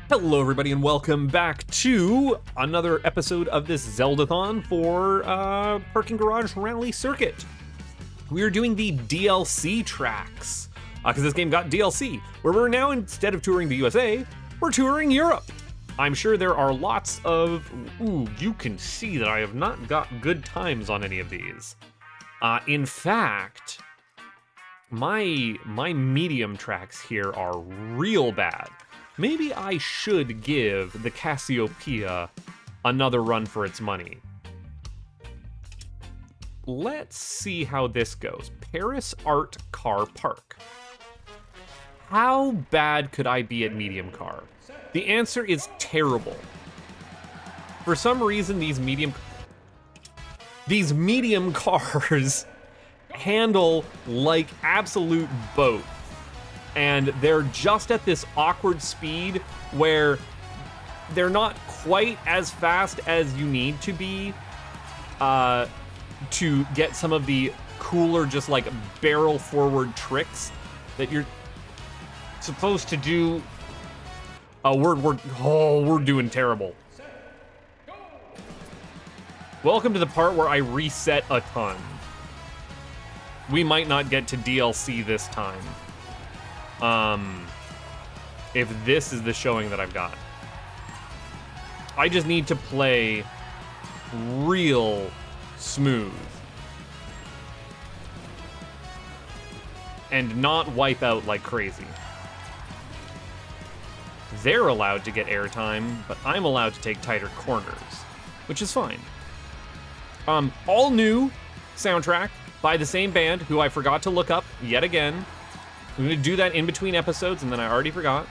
Hello everybody and welcome back to another episode of this Zeldathon for Parking Garage Rally Circuit. We are doing the DLC tracks, because this game got DLC, where we're now, instead of touring the USA, we're touring Europe. I'm sure there are lots of, you can see that I have not got good times on any of these. In fact, my medium tracks here are real bad. Maybe I should give the Cassiopeia another run for its money. Let's see how this goes. Paris Art Car Park. How bad could I be at medium car? The answer is terrible. For some reason, these medium cars handle like absolute boats. And they're just at this awkward speed where they're not quite as fast as you need to be to get some of the cooler, just like barrel forward tricks that you're supposed to do. We're doing terrible. Welcome to the part where I reset a ton. We might not get to DLC this time. If this is the showing that I've got. I just need to play real smooth. And not wipe out like crazy. They're allowed to get airtime, but I'm allowed to take tighter corners, which is fine. All new soundtrack by the same band, who I forgot to look up yet again. I'm gonna do that in between episodes, and then I already forgot.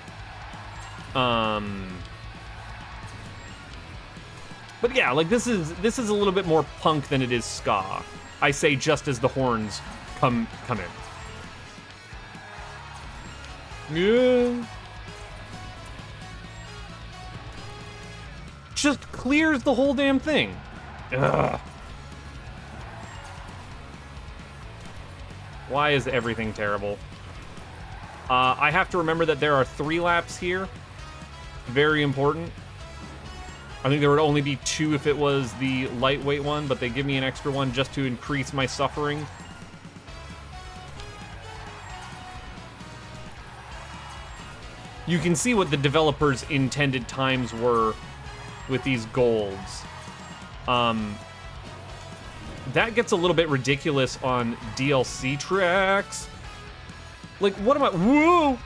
But yeah, like this is a little bit more punk than it is ska. I say just as the horns come in. Yeah. Just clears the whole damn thing. Ugh. Why is everything terrible? I have to remember that there are 3 laps here. Very important. I think there would only be 2 if it was the lightweight one, but they give me an extra one just to increase my suffering. You can see what the developers' intended times were with these golds. That gets a little bit ridiculous on DLC tracks. Like, what am I, whoa!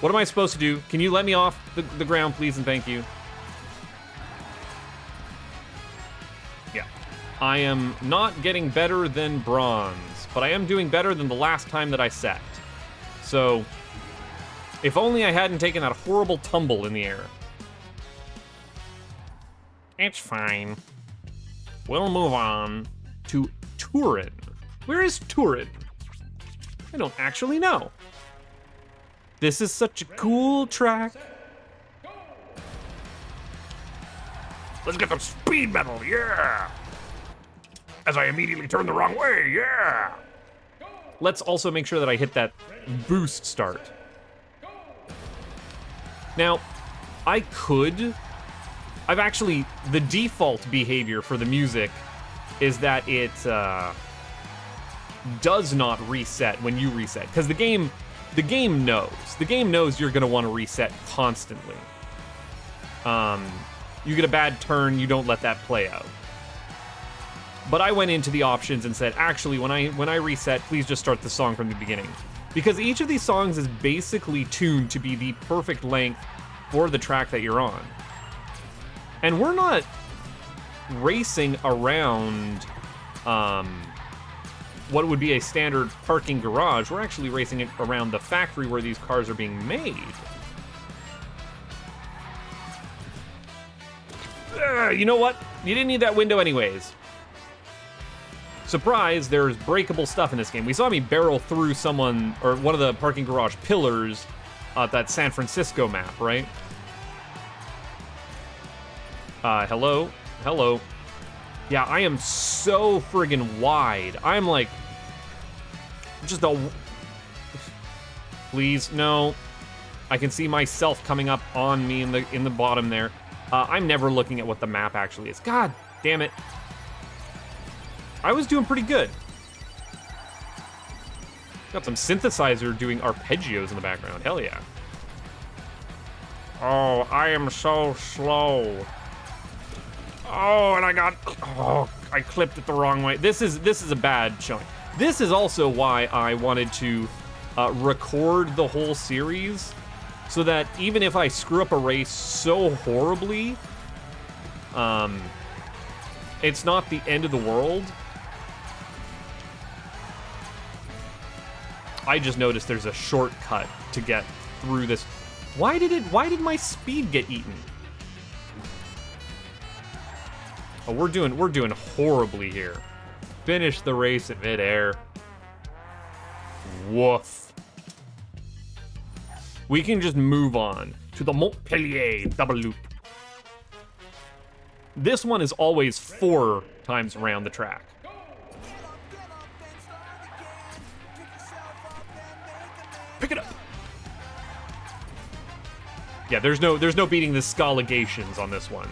What am I supposed to do? Can you let me off the ground, please, and thank you? Yeah. I am not getting better than bronze, but I am doing better than the last time that I set. So, if only I hadn't taken that horrible tumble in the air. It's fine. We'll move on to Turin. Where is Turin? I don't actually know. This is such a cool track. Let's get some speed metal, yeah! As I immediately turn the wrong way, yeah! Let's also make sure that I hit that boost start. Now, the default behavior for the music is that it does not reset when you reset, because the game knows. The game knows you're gonna want to reset constantly. You get a bad turn, you don't let that play out. But I went into the options and said, actually, when I reset, please just start the song from the beginning, because each of these songs is basically tuned to be the perfect length for the track that you're on. And we're not racing around what would be a standard parking garage. We're actually racing it around the factory where these cars are being made. You know what? You didn't need that window anyways. Surprise, there's breakable stuff in this game. We saw me barrel through someone, or one of the parking garage pillars at that San Francisco map, right? Hello? Hello. Yeah, I am so friggin' wide. I'm like, just a... Please, no. I can see myself coming up on me in the bottom there. I'm never looking at what the map actually is. God damn it. I was doing pretty good. Got some synthesizer doing arpeggios in the background. Hell yeah. Oh, I am so slow. Oh, and I clipped it the wrong way. This is a bad showing. This is also why I wanted to record the whole series, so that even if I screw up a race so horribly, it's not the end of the world. I just noticed there's a shortcut to get through this. Why did my speed get eaten? Oh, we're doing horribly here. Finish the race at midair. Woof. We can just move on to the Montpellier double loop. This one is always 4 times around the track. Pick it up. Yeah, there's no beating the scalations on this one.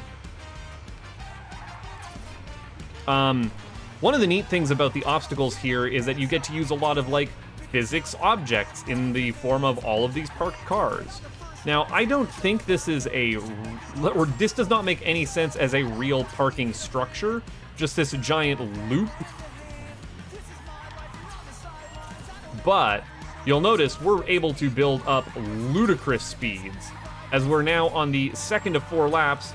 One of the neat things about the obstacles here is that you get to use a lot of, like, physics objects in the form of all of these parked cars. Now, I don't think this is this does not make any sense as a real parking structure, just this giant loop. But you'll notice we're able to build up ludicrous speeds, as we're now on the 2nd of 4 laps,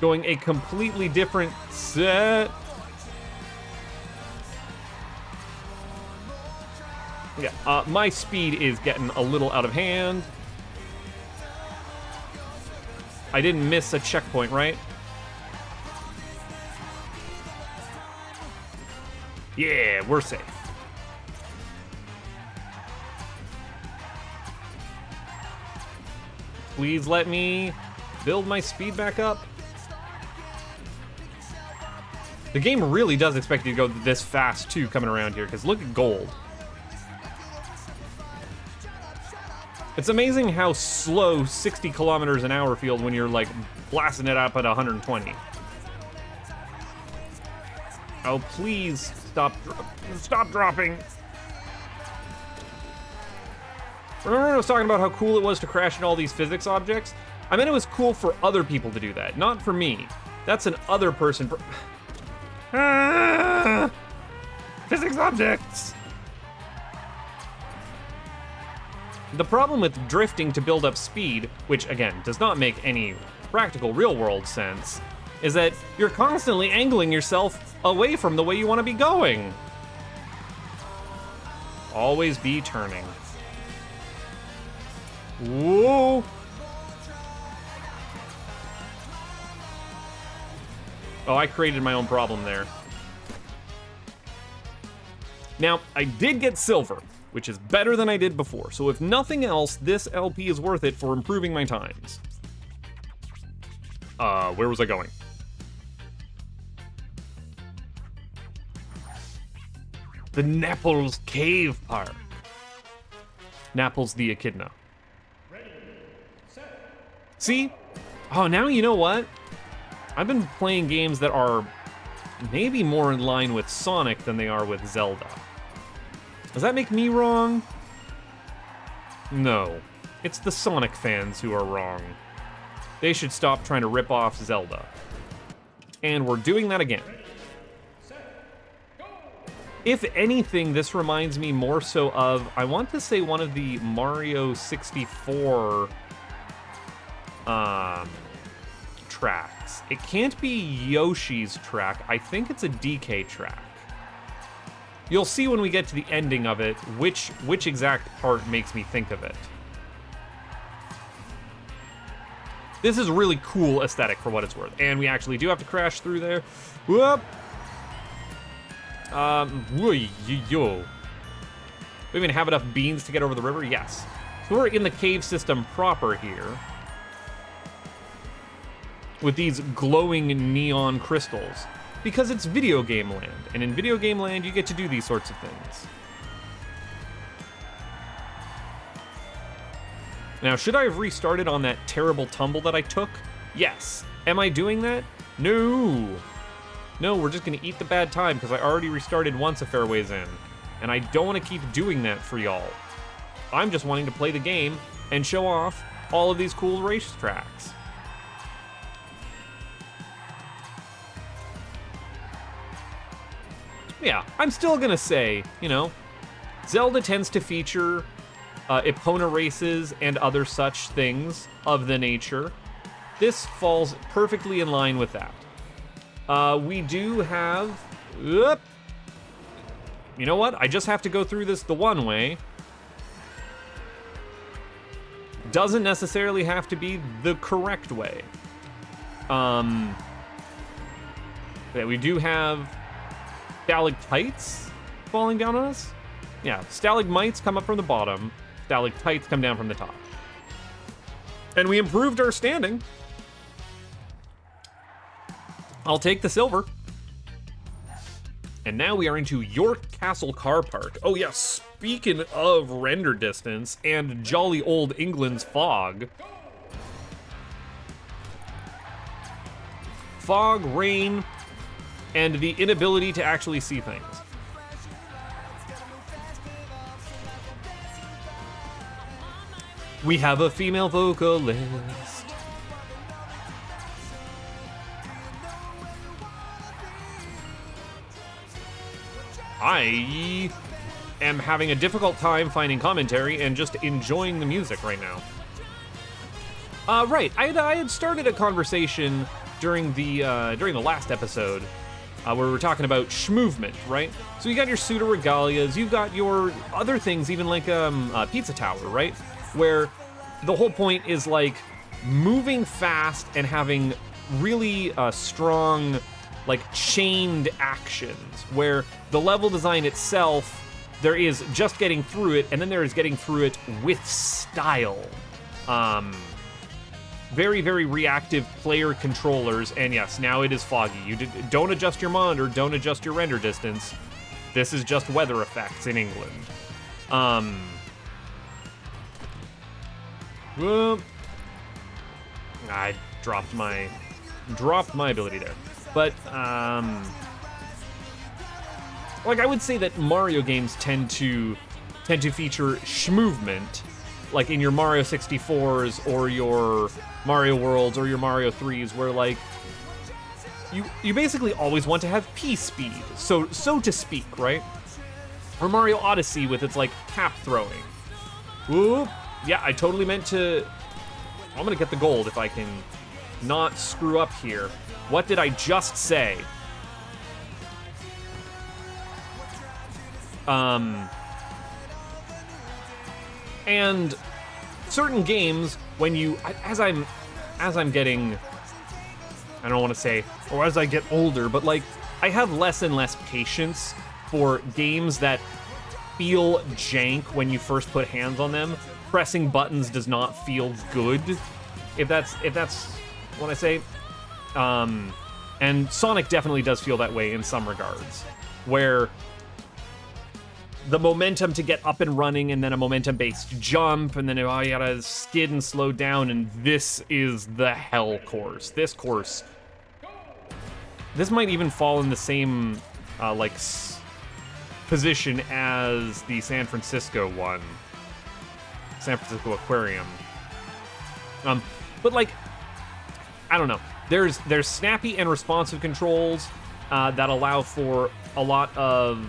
going a completely different set. Yeah, my speed is getting a little out of hand. I didn't miss a checkpoint, right? Yeah, we're safe. Please let me build my speed back up. The game really does expect you to go this fast, too, coming around here, because look at gold. It's amazing how slow 60 kilometers an hour feels when you're, like, blasting it up at 120. Oh, please stop dropping. Remember when I was talking about how cool it was to crash into all these physics objects? I meant it was cool for other people to do that, not for me. That's an other person. Physics objects! The problem with drifting to build up speed, which again does not make any practical real-world sense, is that you're constantly angling yourself away from the way you want to be going. Always be turning. Whoa! Oh, I created my own problem there. Now, I did get silver, which is better than I did before, so if nothing else, this LP is worth it for improving my times. Where was I going? The Naples Cave Park. Naples the Echidna. Ready, set. See? Oh, now you know what? I've been playing games that are maybe more in line with Sonic than they are with Zelda. Does that make me wrong? No. It's the Sonic fans who are wrong. They should stop trying to rip off Zelda. And we're doing that again. If anything, this reminds me more so of, I want to say, one of the Mario 64 tracks. It can't be Yoshi's track. I think it's a DK track. You'll see when we get to the ending of it which exact part makes me think of it. This is really cool aesthetic for what it's worth. And we actually do have to crash through there. Whoop! We even have enough beans to get over the river? Yes. So we're in the cave system proper here, with these glowing neon crystals, because it's video game land, and in video game land you get to do these sorts of things. Now, should I have restarted on that terrible tumble that I took? Yes. Am I doing that? No. No, we're just gonna eat the bad time because I already restarted once a fair ways in. And I don't want to keep doing that for y'all. I'm just wanting to play the game and show off all of these cool racetracks. Yeah, I'm still gonna say, you know, Zelda tends to feature Epona races and other such things of the nature. This falls perfectly in line with that. We do have... you know what? I just have to go through this the one way. Doesn't necessarily have to be the correct way. Yeah, we do have stalactites falling down on us. Yeah, stalagmites come up from the bottom. Stalactites come down from the top. And we improved our standing. I'll take the silver. And now we are into York Castle Car Park. Oh yeah, speaking of render distance and jolly old England's fog. Fog, rain, and the inability to actually see things. We have a female vocalist. I am having a difficult time finding commentary and just enjoying the music right now. Right, I had started a conversation during the last episode where we were talking about schmovement, right? So you got your pseudo regalias, you've got your other things, even like Pizza Tower, right? Where the whole point is like moving fast and having really strong, like chained actions, where the level design itself, there is just getting through it, and then there is getting through it with style. Very, very reactive player controllers, and yes, now it is foggy. You don't adjust your monitor, don't adjust your render distance. This is just weather effects in England. Well, I dropped my ability there. But, like, I would say that Mario games tend to feature schmovement, like in your Mario 64s or your Mario Worlds or your Mario 3s, where, like, you basically always want to have P-speed, so to speak, right? Or Mario Odyssey with its, like, cap throwing. Whoop. Yeah, I totally meant to... I'm gonna get the gold if I can not screw up here. What did I just say? And certain games, when you... As I'm getting... I don't want to say, or as I get older, but, like, I have less and less patience for games that feel jank when you first put hands on them. Pressing buttons does not feel good, if that's what I say. And Sonic definitely does feel that way in some regards, where the momentum to get up and running, and then a momentum-based jump, and then you gotta skid and slow down, and this is the hell course. This might even fall in the same position as the San Francisco one. San Francisco Aquarium. But, like, I don't know. There's snappy and responsive controls that allow for a lot of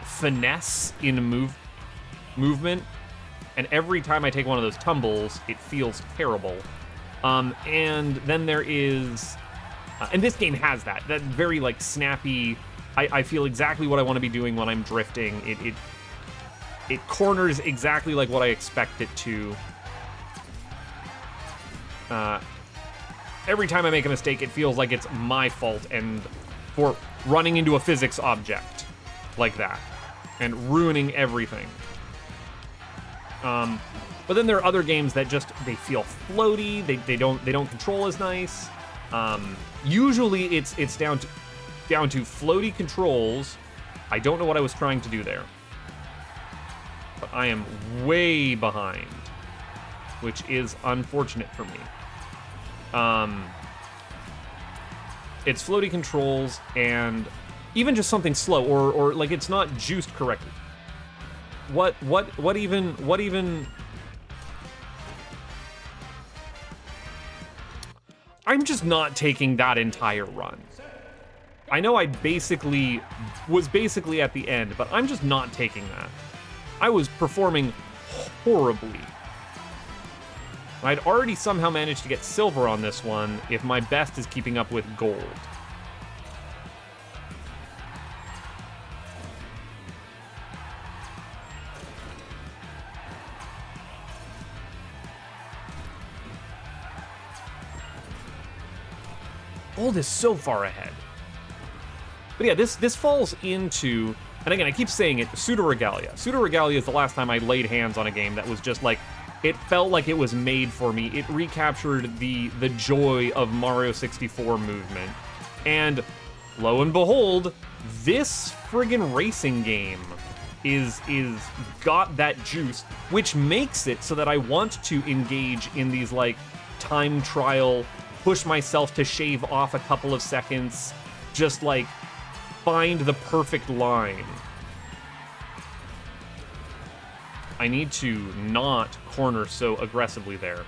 finesse in movement, and every time I take one of those tumbles, it feels terrible. And then there is, and this game has that very, like, snappy. I feel exactly what I want to be doing when I'm drifting. It corners exactly like what I expect it to. Every time I make a mistake, it feels like it's my fault, and for running into a physics object like that and ruining everything. But then there are other games that just, they feel floaty. They don't control as nice. Usually it's down to floaty controls. I don't know what I was trying to do there, but I am way behind. which is unfortunate for me. It's floaty controls and even just something slow or like it's not juiced correctly. What even I'm just not taking that entire run. I know I was basically at the end, but I'm just not taking that. I was performing horribly. I'd already somehow managed to get silver on this one if my best is keeping up with gold. Gold is so far ahead. But yeah, this falls into, and again, I keep saying it, Pseudo-Regalia. Pseudo-Regalia is the last time I laid hands on a game that was just like, it felt like it was made for me. It recaptured the joy of Mario 64 movement. And lo and behold, this friggin' racing game is got that juice, which makes it so that I want to engage in these like time trial, push myself to shave off a couple of seconds, just like find the perfect line. I need to not corner so aggressively there.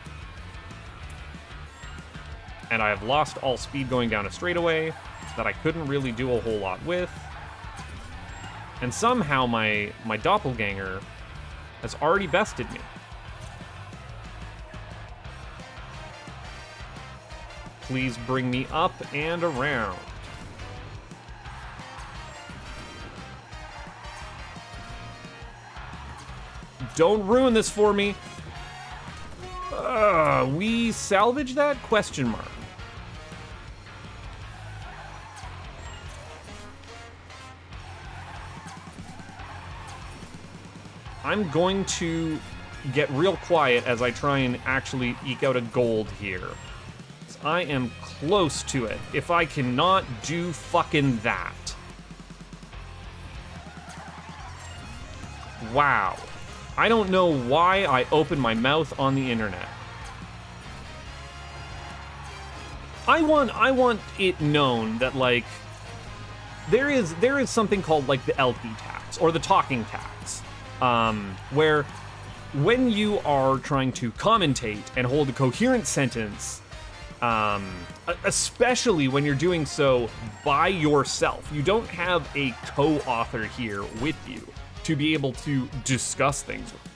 And I have lost all speed going down a straightaway that I couldn't really do a whole lot with. And somehow my doppelganger has already bested me. Please bring me up and around. Don't ruin this for me. We salvage that? Question mark. I'm going to get real quiet as I try and actually eke out a gold here. I am close to it. If I cannot do fucking that. Wow. I don't know why I opened my mouth on the internet. I want it known that like there is something called like the LP tax or the talking tax, where when you are trying to commentate and hold a coherent sentence, especially when you're doing so by yourself, you don't have a co-author here with you to be able to discuss things with.